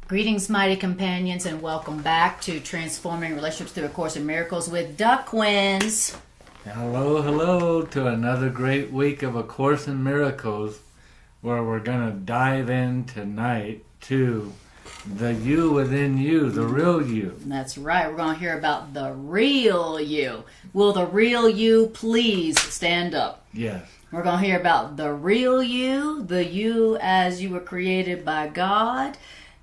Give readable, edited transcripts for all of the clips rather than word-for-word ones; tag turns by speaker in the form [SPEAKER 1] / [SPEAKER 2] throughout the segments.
[SPEAKER 1] Greetings, mighty companions, and welcome back to Transforming Relationships Through A Course in Miracles with the Quinns.
[SPEAKER 2] Hello to another great week of A Course in Miracles, where we're going to dive in tonight to the you within you, the real you.
[SPEAKER 1] That's right. We're going to hear about the real you. Will the real you please stand up?
[SPEAKER 2] Yes.
[SPEAKER 1] We're going to hear about the real you, the you as you were created by God,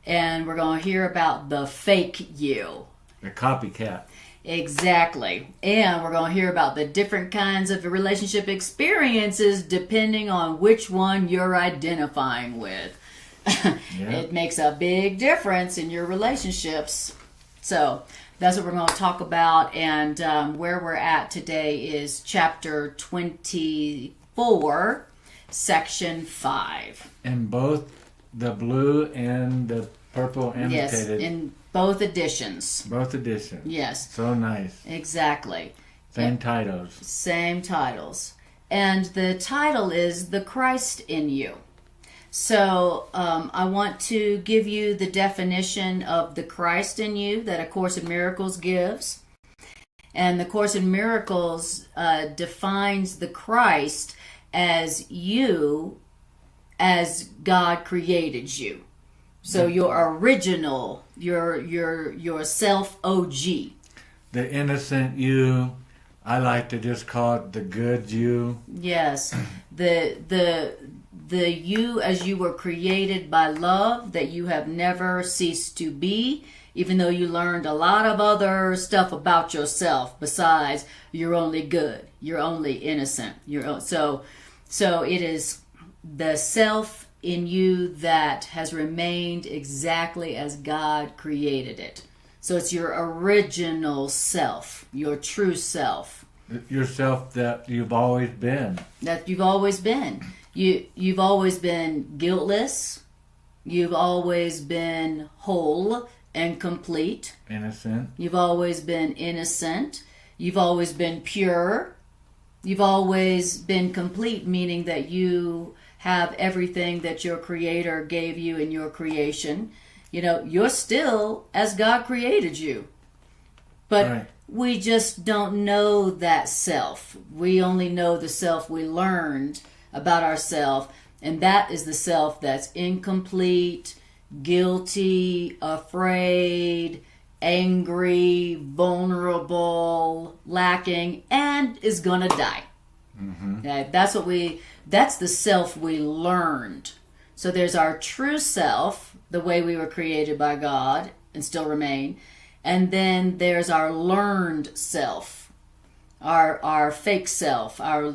[SPEAKER 1] and we're going to hear about the fake you.
[SPEAKER 2] The copycat.
[SPEAKER 1] Exactly. And we're going to hear about the different kinds of relationship experiences depending on which one you're identifying with. Yeah. It makes a big difference in your relationships. So that's what we're going to talk about. And where we're at today is chapter 24, section 5.
[SPEAKER 2] In both the blue and the purple annotated.
[SPEAKER 1] Yes, in both editions.
[SPEAKER 2] Both editions.
[SPEAKER 1] Yes.
[SPEAKER 2] So nice.
[SPEAKER 1] Exactly.
[SPEAKER 2] Same titles.
[SPEAKER 1] Same titles. And the title is The Christ in You. So I want to give you the definition of the Christ in you that A Course in Miracles gives. And the Course in Miracles defines the Christ as you as God created you. So your original, your self OG.
[SPEAKER 2] The innocent you. I like to just call it the good you.
[SPEAKER 1] Yes. The you as you were created by love, that you have never ceased to be, even though you learned a lot of other stuff about yourself besides you're only good, you're only innocent. So it is the self in you that has remained exactly as God created it. So it's your original self, your true self.
[SPEAKER 2] Yourself that you've always been.
[SPEAKER 1] That you've always been. You've always been guiltless. You've always been whole and complete.
[SPEAKER 2] Innocent.
[SPEAKER 1] You've always been innocent. You've always been pure. You've always been complete, meaning that you have everything that your Creator gave you in your creation. You know, you're still as God created you. But right. We just don't know that self. We only know the self we learned about ourselves, and that is the self that's incomplete, guilty, afraid, angry, vulnerable, lacking, and is gonna die. Mm-hmm. Okay, that's the self we learned. So there's our true self, the way we were created by God and still remain, and then there's our learned self, our fake self, our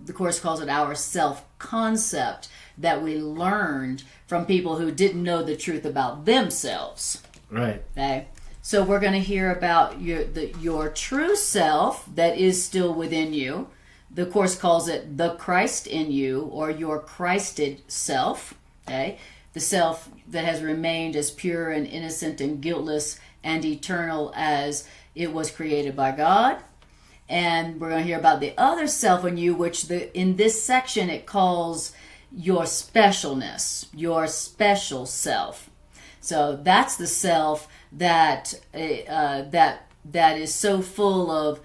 [SPEAKER 1] the Course calls it our self-concept that we learned from people who didn't know the truth about themselves.
[SPEAKER 2] Right.
[SPEAKER 1] Okay. So we're going to hear about your true self that is still within you. The Course calls it the Christ in you, or your Christed self. Okay. The self that has remained as pure and innocent and guiltless and eternal as it was created by God. And we're going to hear about the other self in you, which in this section it calls your specialness, your special self. So that's the self that is so full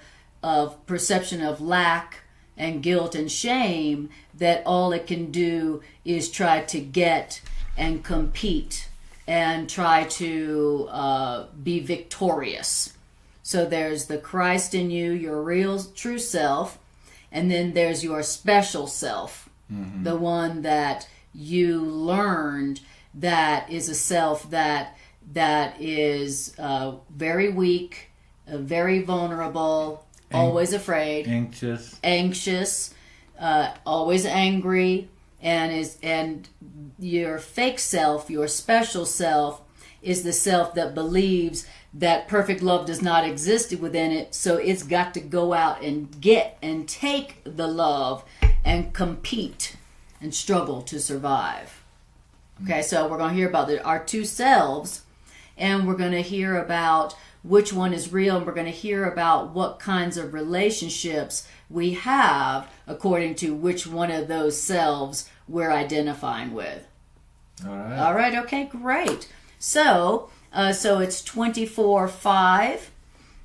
[SPEAKER 1] of perception of lack and guilt and shame that all it can do is try to get and compete and try to be victorious. So there's the Christ in you, your real true self, and then there's your special self, mm-hmm. the one that you learned that is a self that is very weak, very vulnerable, always afraid, anxious, always angry, and your fake self, your special self, is the self that believes that perfect love does not exist within it, so it's got to go out and get and take the love and compete and struggle to survive. Okay, so we're going to hear about our two selves, and we're going to hear about which one is real, and we're going to hear about what kinds of relationships we have according to which one of those selves we're identifying with.
[SPEAKER 2] All right.
[SPEAKER 1] All right, okay, great. So it's 24:5,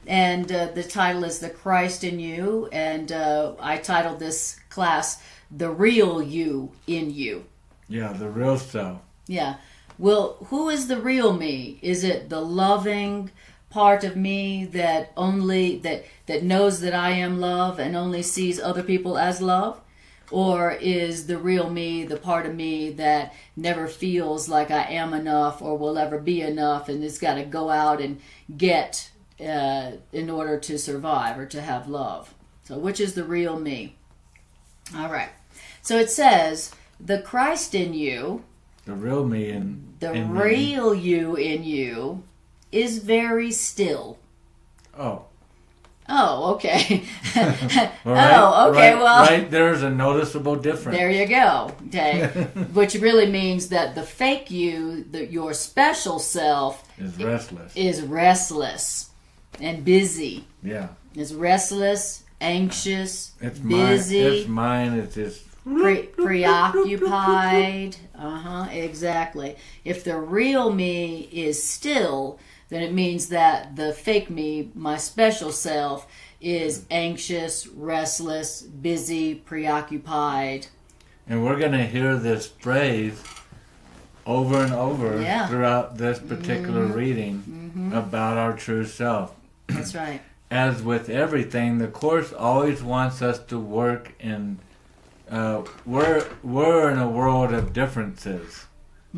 [SPEAKER 1] and the title is The Christ in You, and I titled this class, The Real You in You.
[SPEAKER 2] Yeah, the real self.
[SPEAKER 1] Yeah. Well, who is the real me? Is it the loving part of me that only that knows that I am love and only sees other people as love? Or is the real me the part of me that never feels like I am enough or will ever be enough, and it's got to go out and get in order to survive or to have love? So which is the real me? All right. So it says, the Christ in you,
[SPEAKER 2] the real me,
[SPEAKER 1] real you in you is very still.
[SPEAKER 2] Oh.
[SPEAKER 1] Oh, okay.
[SPEAKER 2] Right,
[SPEAKER 1] well.
[SPEAKER 2] Right, there's a noticeable difference.
[SPEAKER 1] There you go. Okay. Which really means that the fake you, your special self,
[SPEAKER 2] is restless
[SPEAKER 1] and busy.
[SPEAKER 2] Yeah.
[SPEAKER 1] Is restless, anxious,
[SPEAKER 2] it's
[SPEAKER 1] busy.
[SPEAKER 2] It's mine. It's just
[SPEAKER 1] preoccupied. Exactly. If the real me is still, then it means that the fake me, my special self, is anxious, restless, busy, preoccupied.
[SPEAKER 2] And we're going to hear this phrase over and over throughout this particular reading about our true self.
[SPEAKER 1] That's right.
[SPEAKER 2] As with everything, the Course always wants us to work in... we're in a world of differences,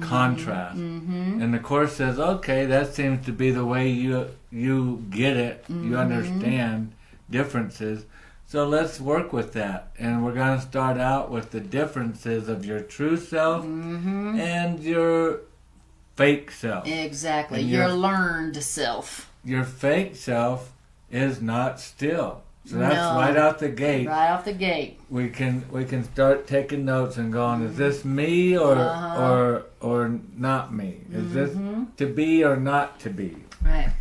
[SPEAKER 2] contrast, and the Course says, okay, that seems to be the way you get it, you understand differences, so let's work with that. And we're going to start out with the differences of your true self and your fake self.
[SPEAKER 1] Exactly, your learned self.
[SPEAKER 2] Your fake self is not still. So that's right out the gate.
[SPEAKER 1] Right off the gate.
[SPEAKER 2] We can start taking notes and going, is this me or not me? Is this to be or not to be?
[SPEAKER 1] Right.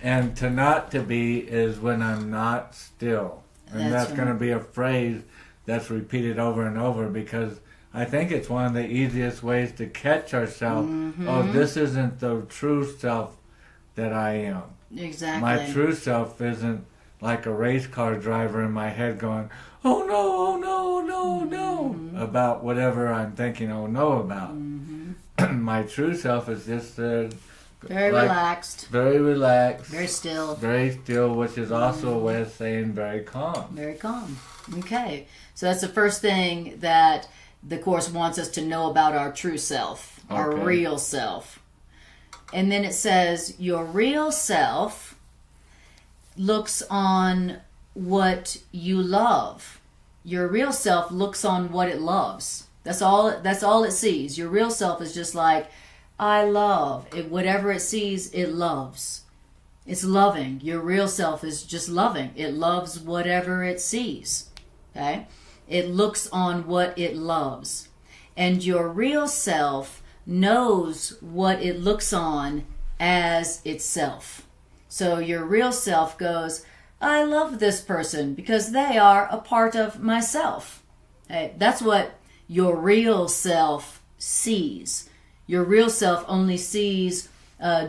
[SPEAKER 2] And to not to be is when I'm not still. And that's going to be a phrase that's repeated over and over, because I think it's one of the easiest ways to catch ourselves. Oh, this isn't the true self that I am.
[SPEAKER 1] Exactly.
[SPEAKER 2] My true self isn't like a race car driver in my head going, oh no, oh no, no, no, about whatever I'm thinking oh no about. My true self is just
[SPEAKER 1] very relaxed.
[SPEAKER 2] Very relaxed.
[SPEAKER 1] Very still.
[SPEAKER 2] Very still, which is also a way of saying very calm.
[SPEAKER 1] Very calm. Okay. So that's the first thing that the Course wants us to know about our true self, our real self. And then it says, your real self looks on what you love. Your real self looks on what it loves. That's all it sees. Your real self is just like, I love. Whatever it sees, it loves. It's loving. Your real self is just loving. It loves whatever it sees. Okay? It looks on what it loves. And your real self knows what it looks on as itself. So your real self goes, I love this person because they are a part of myself. Okay? That's what your real self sees. Your real self only sees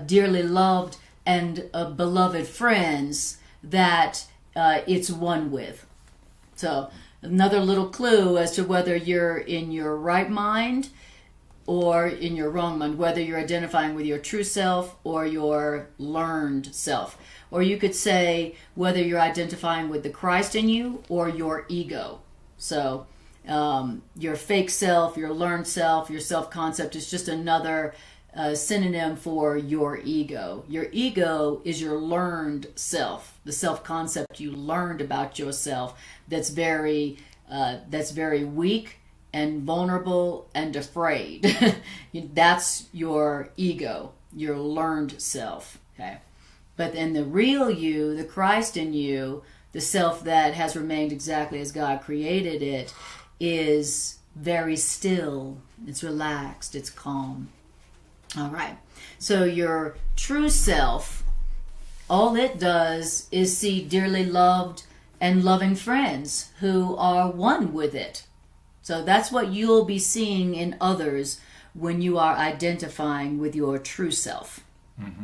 [SPEAKER 1] dearly loved and beloved friends that it's one with. So another little clue as to whether you're in your right mind or in your wrong mind, whether you're identifying with your true self or your learned self. Or you could say whether you're identifying with the Christ in you or your ego. So your fake self, your learned self, your self-concept is just another synonym for your ego. Your ego is your learned self, the self-concept you learned about yourself that's very weak and vulnerable and afraid. That's your ego, your learned self. Okay, but then the real you, the Christ in you, the self that has remained exactly as God created it, is very still. It's relaxed. It's calm. All right. So your true self, all it does is see dearly loved and loving friends who are one with it. So that's what you'll be seeing in others when you are identifying with your true self.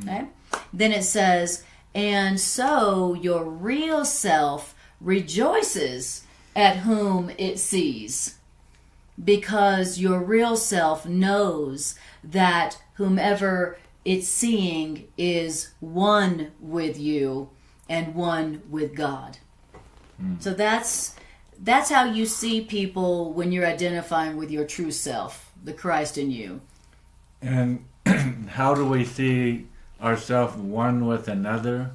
[SPEAKER 1] Okay? Then it says, and so your real self rejoices at whom it sees, because your real self knows that whomever it's seeing is one with you and one with God. So that's how you see people when you're identifying with your true self, the Christ in you.
[SPEAKER 2] And how do we see ourselves one with another?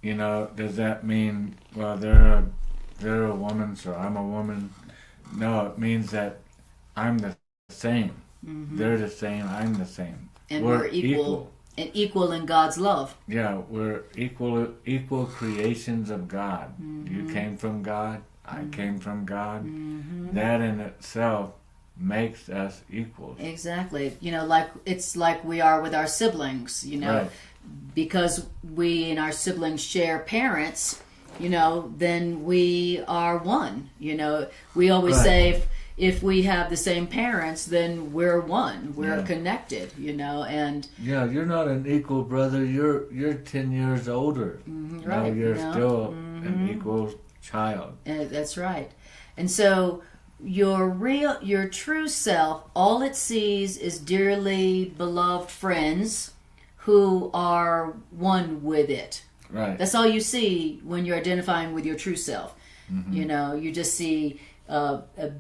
[SPEAKER 2] You know, does that mean, well, they're a woman, so I'm a woman? No, it means that I'm the same. They're the same, I'm the same.
[SPEAKER 1] And we're equal. And equal in God's love.
[SPEAKER 2] Yeah, we're equal creations of God. You came from God, I came from God. That in itself makes us equals.
[SPEAKER 1] Exactly. You know, it's like we are with our siblings, you know.
[SPEAKER 2] Right.
[SPEAKER 1] Because we and our siblings share parents, you know, then we are one. You know, we always say if we have the same parents, then we're one. We're connected, you know, and
[SPEAKER 2] yeah, you're not an equal brother. You're 10 years older.
[SPEAKER 1] Right.
[SPEAKER 2] You're still an equal child.
[SPEAKER 1] That's right. And so your true self, all it sees is dearly beloved friends who are one with it.
[SPEAKER 2] Right.
[SPEAKER 1] That's all you see when you're identifying with your true self. You know, you just see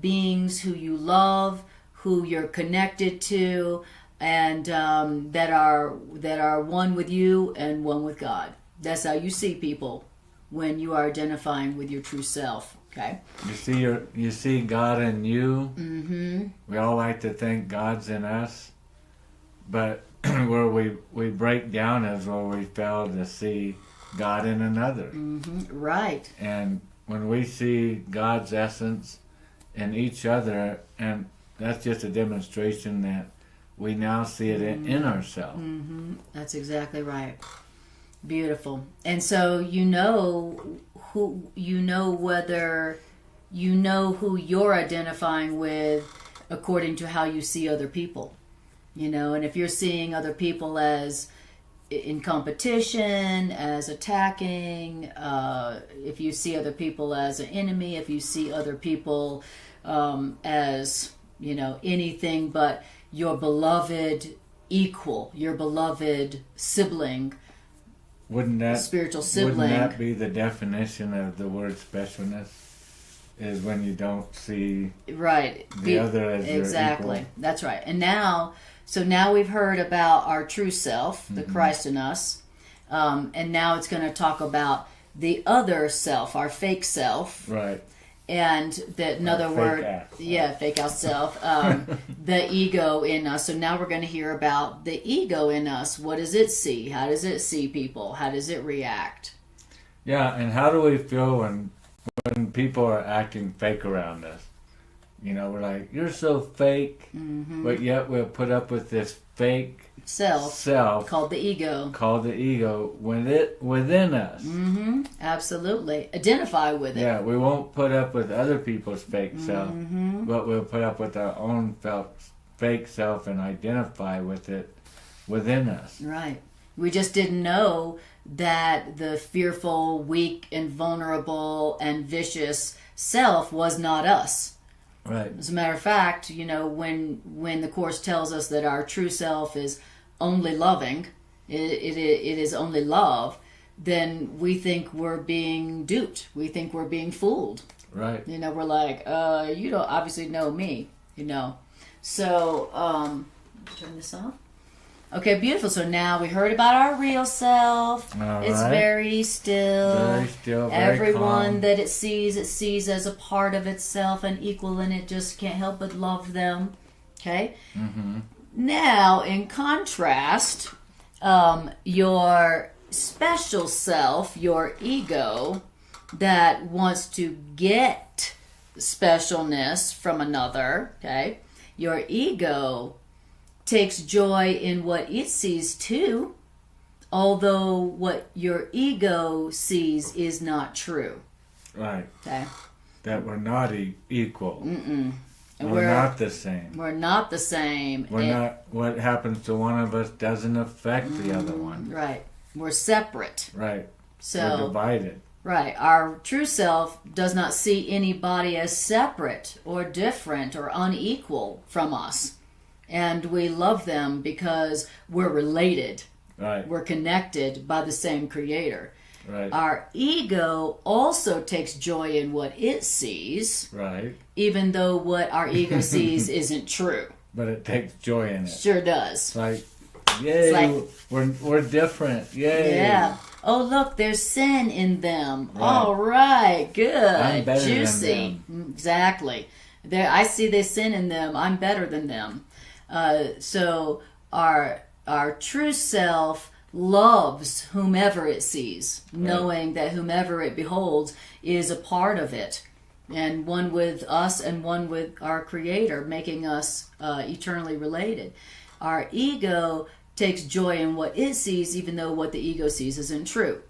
[SPEAKER 1] beings who you love, who you're connected to, and that are one with you and one with God. That's how you see people when you are identifying with your true self. Okay.
[SPEAKER 2] You see God in you. We all like to think God's in us, but where we break down is where we fail to see God in another.
[SPEAKER 1] Right.
[SPEAKER 2] And when we see God's essence in each other, and that's just a demonstration that we now see it in ourselves.
[SPEAKER 1] That's exactly right. Beautiful. And so you know who you're identifying with according to how you see other people. You know, and if you're seeing other people as in competition, as attacking, if you see other people as an enemy, if you see other people as, you know, anything but your beloved equal, your beloved sibling, spiritual sibling.
[SPEAKER 2] Wouldn't that be the definition of the word specialness? Is when you don't see the other as
[SPEAKER 1] exactly.
[SPEAKER 2] your equal.
[SPEAKER 1] That's right. And now we've heard about our true self, the Christ in us, and now it's going to talk about the other self, our fake self.
[SPEAKER 2] Right.
[SPEAKER 1] And another word, fake out self, the ego in us. So now we're going to hear about the ego in us. What does it see? How does it see people? How does it react?
[SPEAKER 2] Yeah, and how do we feel when people are acting fake around us? You know, we're like, you're so fake, but yet we'll put up with this fake self
[SPEAKER 1] called the ego.
[SPEAKER 2] Within us.
[SPEAKER 1] Absolutely. Identify with it.
[SPEAKER 2] Yeah, we won't put up with other people's fake self, but we'll put up with our own fake self and identify with it within us.
[SPEAKER 1] Right. We just didn't know that the fearful, weak, and vulnerable and vicious self was not us.
[SPEAKER 2] Right.
[SPEAKER 1] As a matter of fact, you know, when the Course tells us that our true self is only loving, it is only love, then we think we're being duped. We think we're being fooled.
[SPEAKER 2] Right.
[SPEAKER 1] You know, we're like, you don't obviously know me, you know. So, turn this off. Okay, beautiful. So now we heard about our real self.
[SPEAKER 2] All
[SPEAKER 1] it's
[SPEAKER 2] right.
[SPEAKER 1] very still.
[SPEAKER 2] Very still, very
[SPEAKER 1] Everyone
[SPEAKER 2] calm.
[SPEAKER 1] that it sees as a part of itself and equal, and it just can't help but love them. Okay? Now, in contrast, your special self, your ego, that wants to get specialness from another, okay? Your ego takes joy in what it sees too, although what your ego sees is not true.
[SPEAKER 2] Right.
[SPEAKER 1] Okay.
[SPEAKER 2] That we're not equal.
[SPEAKER 1] And
[SPEAKER 2] we're not the same.
[SPEAKER 1] We're not the same.
[SPEAKER 2] We're not. What happens to one of us doesn't affect the other one.
[SPEAKER 1] Right. We're separate.
[SPEAKER 2] Right.
[SPEAKER 1] So
[SPEAKER 2] we're divided.
[SPEAKER 1] Right. Our true self does not see anybody as separate or different or unequal from us. And we love them because we're related.
[SPEAKER 2] Right.
[SPEAKER 1] We're connected by the same creator.
[SPEAKER 2] Right.
[SPEAKER 1] Our ego also takes joy in what it sees.
[SPEAKER 2] Right.
[SPEAKER 1] Even though what our ego sees isn't true.
[SPEAKER 2] But it takes joy in it.
[SPEAKER 1] Sure does.
[SPEAKER 2] It's like, yay, we're different. Yay.
[SPEAKER 1] Yeah. Oh, look, there's sin in them.
[SPEAKER 2] Right.
[SPEAKER 1] All right, good.
[SPEAKER 2] I'm better
[SPEAKER 1] Juicy.
[SPEAKER 2] than them.
[SPEAKER 1] Exactly. I see the sin in them. I'm better than them. So our true self loves whomever it sees, knowing that whomever it beholds is a part of it, and one with us and one with our Creator, making us eternally related. Our ego takes joy in what it sees, even though what the ego sees isn't true.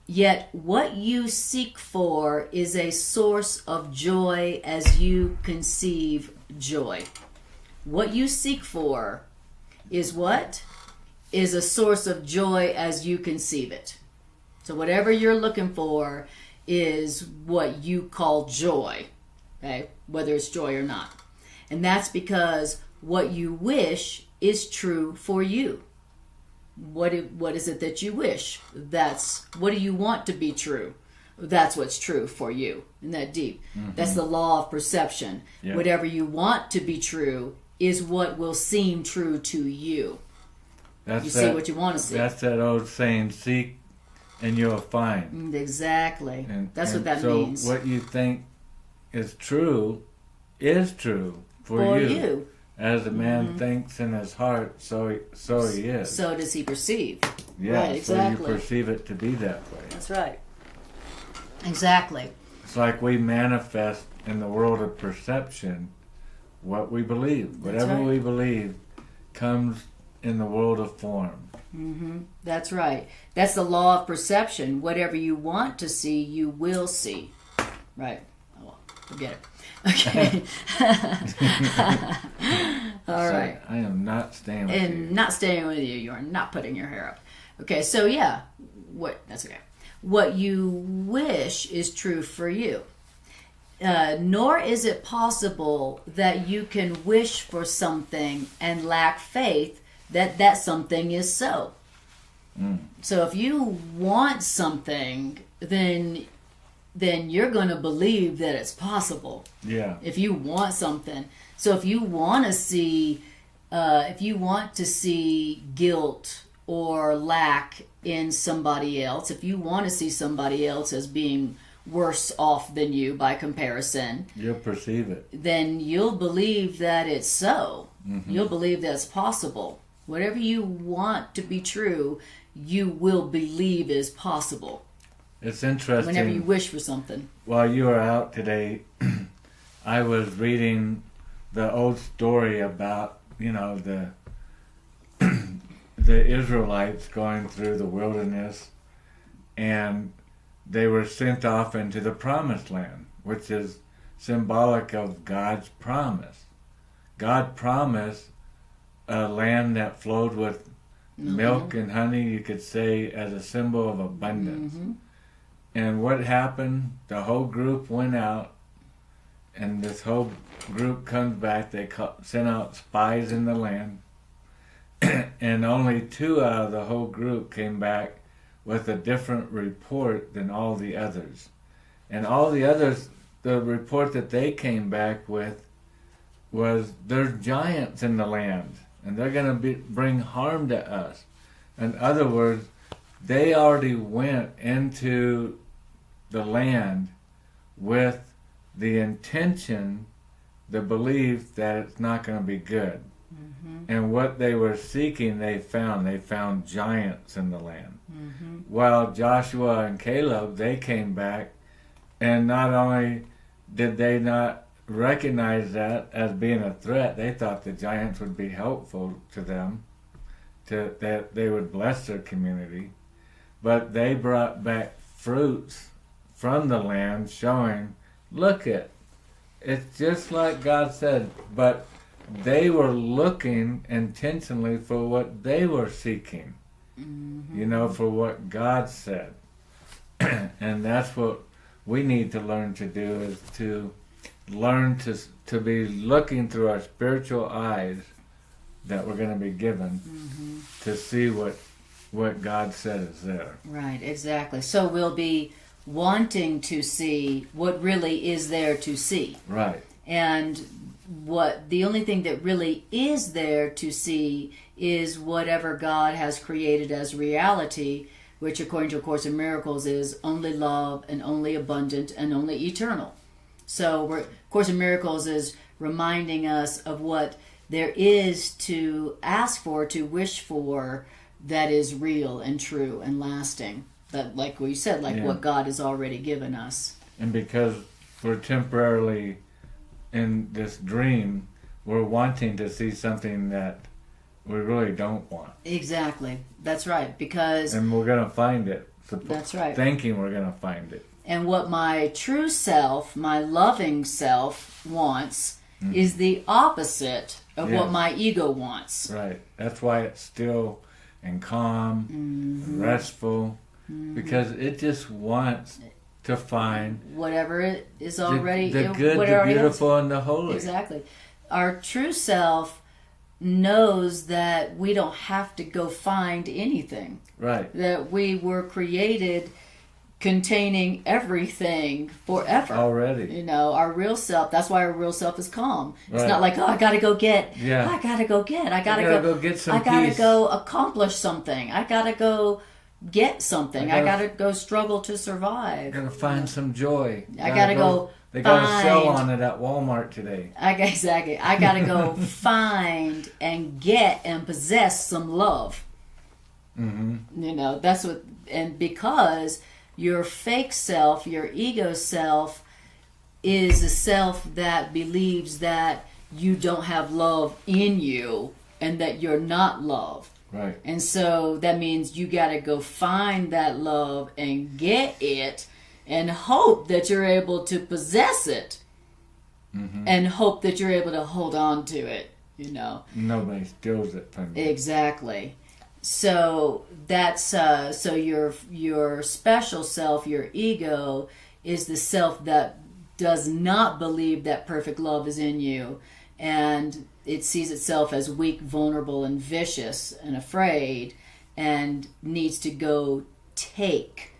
[SPEAKER 1] Yet what you seek for is a source of joy as you conceive joy. What you seek for is what? Is a source of joy as you conceive it. So whatever you're looking for is what you call joy, okay? Whether it's joy or not. And that's because what you wish is true for you. What is it that you wish? What do you want to be true? That's what's true for you. Isn't that deep? Mm-hmm. That's the law of perception. Yeah. Whatever you want to be true is what will seem true to you. You see what you want to see.
[SPEAKER 2] That's that old saying, seek and you'll find.
[SPEAKER 1] Exactly. That's what that means.
[SPEAKER 2] So what you think is true for you. As a man thinks in his heart, so he is.
[SPEAKER 1] So does he perceive.
[SPEAKER 2] Yeah,
[SPEAKER 1] right, exactly.
[SPEAKER 2] So you perceive it to be that way.
[SPEAKER 1] That's right. Exactly.
[SPEAKER 2] It's like we manifest in the world of perception what we believe. Whatever we believe comes in the world of form.
[SPEAKER 1] Mm-hmm. That's right. That's the law of perception. Whatever you want to see, you will see. Right. Oh, well, forget it. Okay. All right.
[SPEAKER 2] I am not staying with you.
[SPEAKER 1] And not staying with you. You are not putting your hair up. Okay, so yeah. That's okay. What you wish is true for you. Nor is it possible that you can wish for something and lack faith that something is so. So if you want something, then you're going to believe that it's possible.
[SPEAKER 2] Yeah.
[SPEAKER 1] If you want something. So if you want to see guilt or lack in somebody else, if you want to see somebody else as being worse off than you by comparison,
[SPEAKER 2] you'll perceive it.
[SPEAKER 1] Then you'll believe that it's so. Mm-hmm. You'll believe that's possible. Whatever you want to be true, you will believe is possible.
[SPEAKER 2] It's interesting.
[SPEAKER 1] Whenever you wish for something.
[SPEAKER 2] While you were out today, I was reading the old story about, the Israelites going through the wilderness, and they were sent off into the promised land, which is symbolic of God's promise. God promised a land that flowed with milk and honey, you could say, as a symbol of abundance. Mm-hmm. And what happened? The whole group went out, and this whole group comes back. They sent out spies in the land, and only 2 out of the whole group came back with a different report than all the others. And all the others, the report that they came back with was, there's giants in the land, and they're going to bring harm to us. In other words, they already went into the land with the intention, the belief that it's not going to be good. Mm-hmm. And what they were seeking, they found. They found giants in the land. Mm-hmm. While Joshua and Caleb, they came back, and not only did they not recognize that as being a threat, they thought the giants would be helpful to them, that they would bless their community. But they brought back fruits from the land showing, look at, it's just like God said, but they were looking intentionally for what they were seeking, for what God said. And that's what we need to learn to do, is to learn to be looking through our spiritual eyes that we're going to be given to see what God said is there.
[SPEAKER 1] Right, exactly. So we'll be wanting to see what really is there to see.
[SPEAKER 2] Right.
[SPEAKER 1] And the only thing that really is there to see is whatever God has created as reality, which according to A Course in Miracles is only love and only abundant and only eternal. So Course in Miracles is reminding us of what there is to ask for, to wish for, that is real and true and lasting. That, like we said, what God has already given us.
[SPEAKER 2] And because we're temporarily in this dream, we're wanting to see something that we really don't want.
[SPEAKER 1] Exactly. That's right.
[SPEAKER 2] And we're going to find it.
[SPEAKER 1] That's right.
[SPEAKER 2] Thinking we're going to find it.
[SPEAKER 1] And what my true self, my loving self, wants is the opposite of what my ego wants.
[SPEAKER 2] Right. That's why it's still and calm and restful, because it just wants to find
[SPEAKER 1] whatever it is already,
[SPEAKER 2] the good, the beautiful, and the holy.
[SPEAKER 1] Exactly. Our true self knows that we don't have to go find anything.
[SPEAKER 2] Right.
[SPEAKER 1] That we were created containing everything forever.
[SPEAKER 2] Already.
[SPEAKER 1] Our real self, that's why our real self is calm.
[SPEAKER 2] Right.
[SPEAKER 1] It's not like, I gotta go get,
[SPEAKER 2] I
[SPEAKER 1] gotta go get some
[SPEAKER 2] I
[SPEAKER 1] gotta
[SPEAKER 2] peace.
[SPEAKER 1] go accomplish something. I gotta go get something. I gotta go struggle to survive.
[SPEAKER 2] I gotta find some joy.
[SPEAKER 1] I gotta go
[SPEAKER 2] They got a sale on it at Walmart today.
[SPEAKER 1] Exactly. I gotta go find and get and possess some love. That's what, and because your fake self, your ego self, is a self that believes that you don't have love in you and that you're not love.
[SPEAKER 2] Right.
[SPEAKER 1] And so that means you got to go find that love and get it and hope that you're able to possess it and hope that you're able to hold on to it,
[SPEAKER 2] Nobody steals it from you.
[SPEAKER 1] Exactly. So that's so your special self, your ego, is the self that does not believe that perfect love is in you, and it sees itself as weak, vulnerable, and vicious and afraid, and needs to go take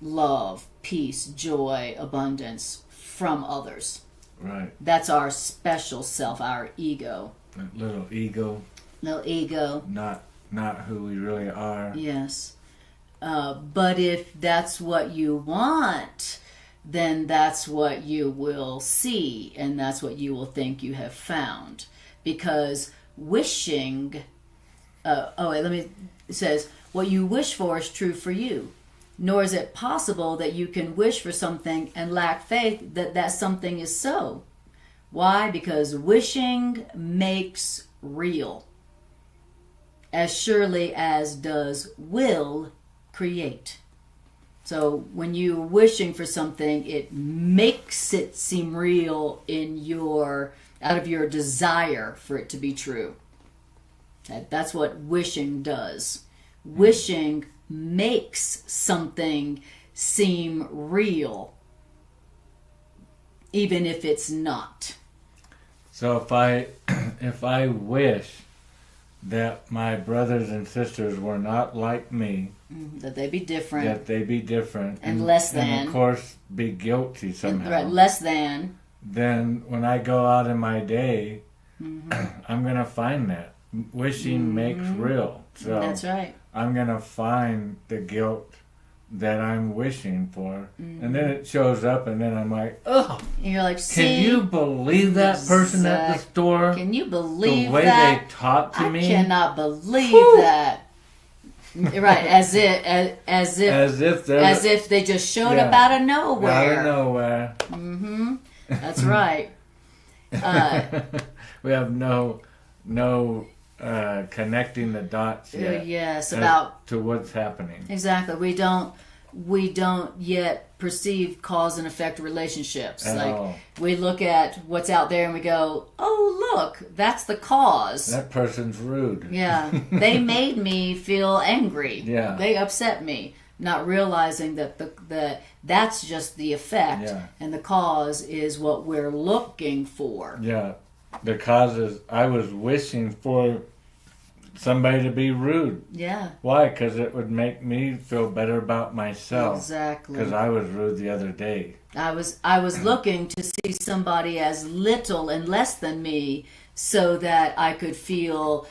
[SPEAKER 1] love, peace, joy, abundance from others.
[SPEAKER 2] Right.
[SPEAKER 1] That's our special self, our ego.
[SPEAKER 2] That little ego.
[SPEAKER 1] Little ego.
[SPEAKER 2] Not who we really are.
[SPEAKER 1] Yes. But if that's what you want, then that's what you will see, and that's what you will think you have found. Because wishing, it says, what you wish for is true for you. Nor is it possible that you can wish for something and lack faith that that something is so. Why? Because wishing makes real, as surely as does will create. So when you're wishing for something, it makes it seem real out of your desire for it to be true. That's what wishing does. Wishing makes something seem real, even if it's not.
[SPEAKER 2] So if I wish that my brothers and sisters were not like me,
[SPEAKER 1] that they be different,
[SPEAKER 2] and
[SPEAKER 1] less than,
[SPEAKER 2] and of course be guilty somehow,
[SPEAKER 1] right, less than,
[SPEAKER 2] then when I go out in my day, I'm gonna find that wishing makes real. So
[SPEAKER 1] that's right.
[SPEAKER 2] I'm gonna find the guilt that I'm wishing for, and then it shows up, and then I'm like, oh,
[SPEAKER 1] and you're like,
[SPEAKER 2] can you believe that person at the store?
[SPEAKER 1] Can you believe
[SPEAKER 2] the way
[SPEAKER 1] that?
[SPEAKER 2] they talk to me?
[SPEAKER 1] I cannot believe that. Right, as if they just showed up out of nowhere.
[SPEAKER 2] Out of nowhere.
[SPEAKER 1] That's right.
[SPEAKER 2] We have no connecting the dots yet.
[SPEAKER 1] Yes,
[SPEAKER 2] to what's happening.
[SPEAKER 1] Exactly. We don't we don't yet perceive cause and effect relationships.
[SPEAKER 2] Oh.
[SPEAKER 1] We look at what's out there and we go, oh, look, that's the cause.
[SPEAKER 2] That person's rude.
[SPEAKER 1] Yeah. They made me feel angry.
[SPEAKER 2] Yeah.
[SPEAKER 1] They upset me. Not realizing that that's just the effect,
[SPEAKER 2] Yeah.
[SPEAKER 1] and the cause is what we're looking for.
[SPEAKER 2] Yeah. The cause is I was wishing for somebody to be rude.
[SPEAKER 1] Yeah.
[SPEAKER 2] Why? Because it would make me feel better about myself.
[SPEAKER 1] Exactly.
[SPEAKER 2] Because I was rude the other day.
[SPEAKER 1] I was looking to see somebody as little and less than me so that I could feel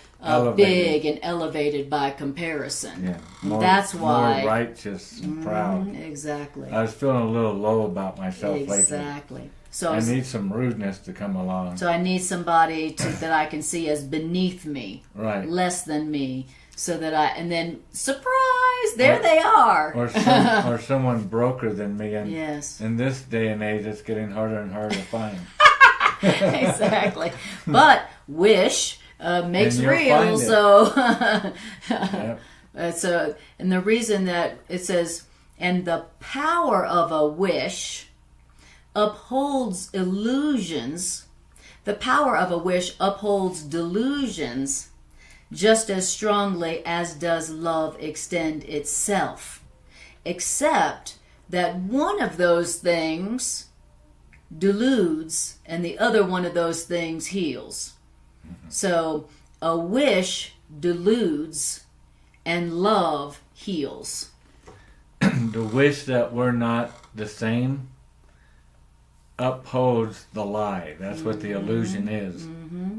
[SPEAKER 1] big and elevated by comparison.
[SPEAKER 2] Yeah.
[SPEAKER 1] That's why.
[SPEAKER 2] More righteous and proud.
[SPEAKER 1] Exactly.
[SPEAKER 2] I was feeling a little low about myself lately.
[SPEAKER 1] Exactly. So
[SPEAKER 2] I need some rudeness to come along.
[SPEAKER 1] So I need somebody that I can see as beneath me,
[SPEAKER 2] Right.
[SPEAKER 1] less than me, so that and then surprise, there they are.
[SPEAKER 2] Or someone broker than me. And
[SPEAKER 1] yes.
[SPEAKER 2] in this day and age, it's getting harder and harder to find.
[SPEAKER 1] Exactly. But wish makes
[SPEAKER 2] And you'll
[SPEAKER 1] real.
[SPEAKER 2] find it.
[SPEAKER 1] So,
[SPEAKER 2] Yep.
[SPEAKER 1] And the reason that it says, and the power of a wish upholds illusions. The power of a wish upholds delusions just as strongly as does love extend itself, except that one of those things deludes and the other one of those things heals. So a wish deludes and love heals.
[SPEAKER 2] The wish that we're not the same upholds the lie. That's what the illusion is.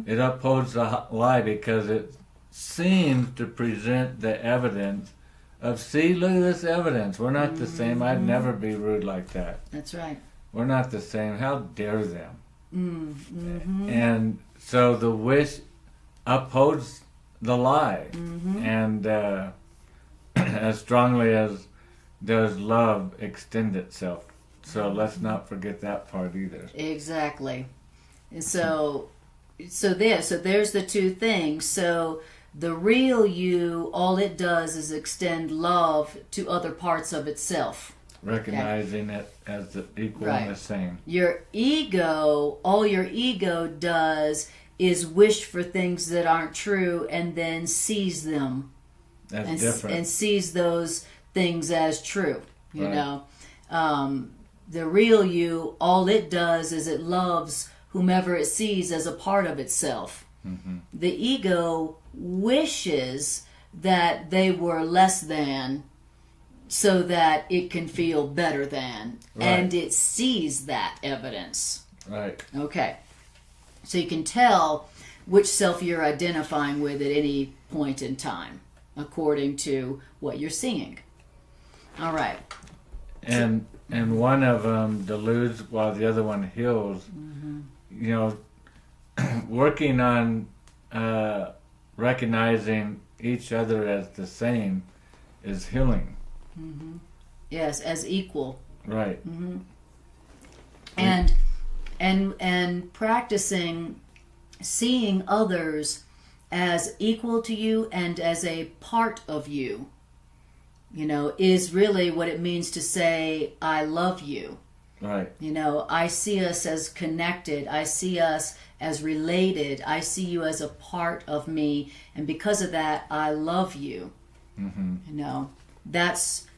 [SPEAKER 2] It upholds the lie because it seems to present the evidence of, see, look at this evidence. We're not the same. I'd never be rude like that.
[SPEAKER 1] That's right.
[SPEAKER 2] We're not the same. How dare them? And so the wish upholds the lie. And as strongly as does love extend itself. So let's not forget that part either.
[SPEAKER 1] Exactly. And so there's the two things. So the real you, all it does is extend love to other parts of itself.
[SPEAKER 2] Recognizing it as the equal and the same.
[SPEAKER 1] Your ego, all your ego does is wish for things that aren't true and then sees them.
[SPEAKER 2] That's different.
[SPEAKER 1] And sees those things as true. You
[SPEAKER 2] Right.
[SPEAKER 1] know. The real you, all it does is it loves whomever it sees as a part of itself. The ego wishes that they were less than so that it can feel better than.
[SPEAKER 2] Right.
[SPEAKER 1] And it sees that evidence.
[SPEAKER 2] Right.
[SPEAKER 1] Okay. So you can tell which self you're identifying with at any point in time, according to what you're seeing. All right.
[SPEAKER 2] And one of them deludes while the other one heals. You know, working on recognizing each other as the same is healing.
[SPEAKER 1] Yes, as equal.
[SPEAKER 2] Right.
[SPEAKER 1] And practicing seeing others as equal to you and as a part of you, you know, is really what it means to say, I love you.
[SPEAKER 2] Right.
[SPEAKER 1] You know, I see us as connected. I see us as related. I see you as a part of me. And because of that, I love you. You know, that's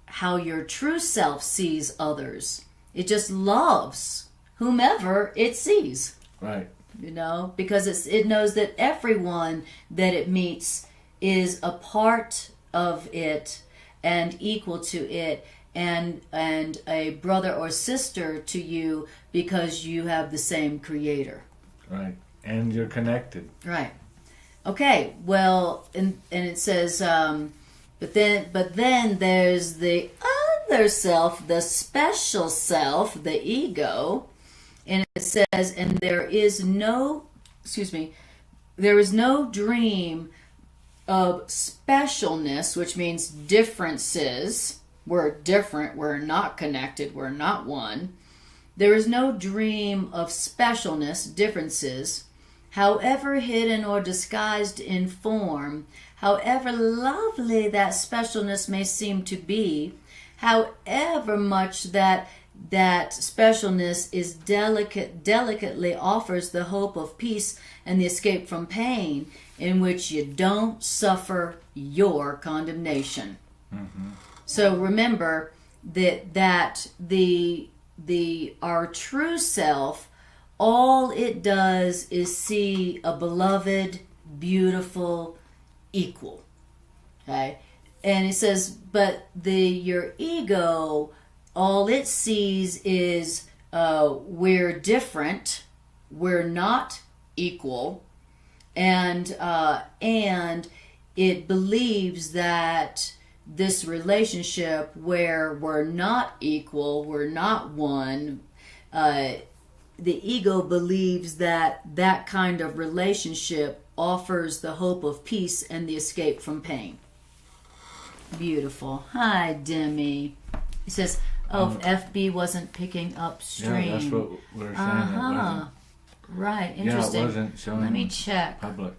[SPEAKER 1] how your true self sees others. It just loves whomever it sees.
[SPEAKER 2] Right.
[SPEAKER 1] You know, because it knows that everyone that it meets is a part of it and equal to it and a brother or sister to you because you have the same creator.
[SPEAKER 2] Right. And you're connected.
[SPEAKER 1] Right. Okay. Well, and it says, but then there's the other self, the special self, the ego. And it says, and there is no dream of specialness, which means differences. We're different, we're not connected, we're not one. There is no dream of specialness, differences, however hidden or disguised in form, however lovely that specialness may seem to be, however much that specialness is delicately offers the hope of peace and the escape from pain, in which you don't suffer your condemnation.
[SPEAKER 2] Mm-hmm.
[SPEAKER 1] So remember that our true self, all it does is see a beloved, beautiful equal. Okay? And it says, but your ego, all it sees is we're different, we're not equal, and it believes that this relationship where we're not equal, we're not one, the ego believes that kind of relationship offers the hope of peace and the escape from pain. Beautiful. Hi, Demi. He says, FB wasn't picking up stream.
[SPEAKER 2] Yeah, that's what we were saying. It wasn't.
[SPEAKER 1] Right, interesting.
[SPEAKER 2] Yeah, it wasn't showing.
[SPEAKER 1] Let me check.
[SPEAKER 2] Public.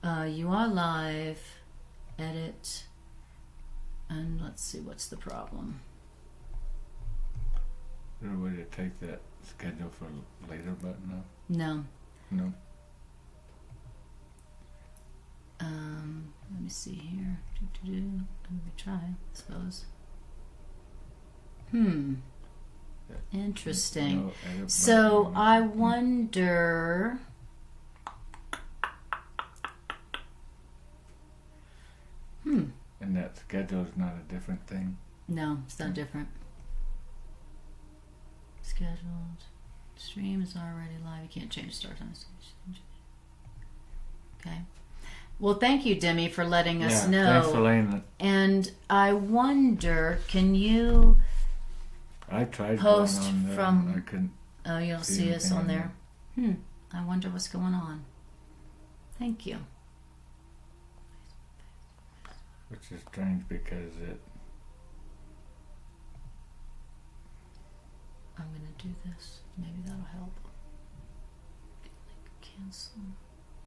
[SPEAKER 1] You are live. Edit. And let's see, what's the problem?
[SPEAKER 2] Is there a way to take that schedule for later button off?
[SPEAKER 1] No.
[SPEAKER 2] No.
[SPEAKER 1] Let me see here. Let me try, I suppose. Interesting.
[SPEAKER 2] No,
[SPEAKER 1] so I wonder.
[SPEAKER 2] And that schedule is not a different thing?
[SPEAKER 1] No, it's not different. Scheduled. Stream is already live. You can't change start time. Okay. Well, thank you, Demi, for letting us know.
[SPEAKER 2] Thanks for letting it.
[SPEAKER 1] And I wonder, can you
[SPEAKER 2] I tried
[SPEAKER 1] post
[SPEAKER 2] going on there.
[SPEAKER 1] from?
[SPEAKER 2] I couldn't.
[SPEAKER 1] Oh, you don't see us on there. I wonder what's going on. Thank you.
[SPEAKER 2] Which is strange because
[SPEAKER 1] I'm going to do this. Maybe that'll help. Cancel.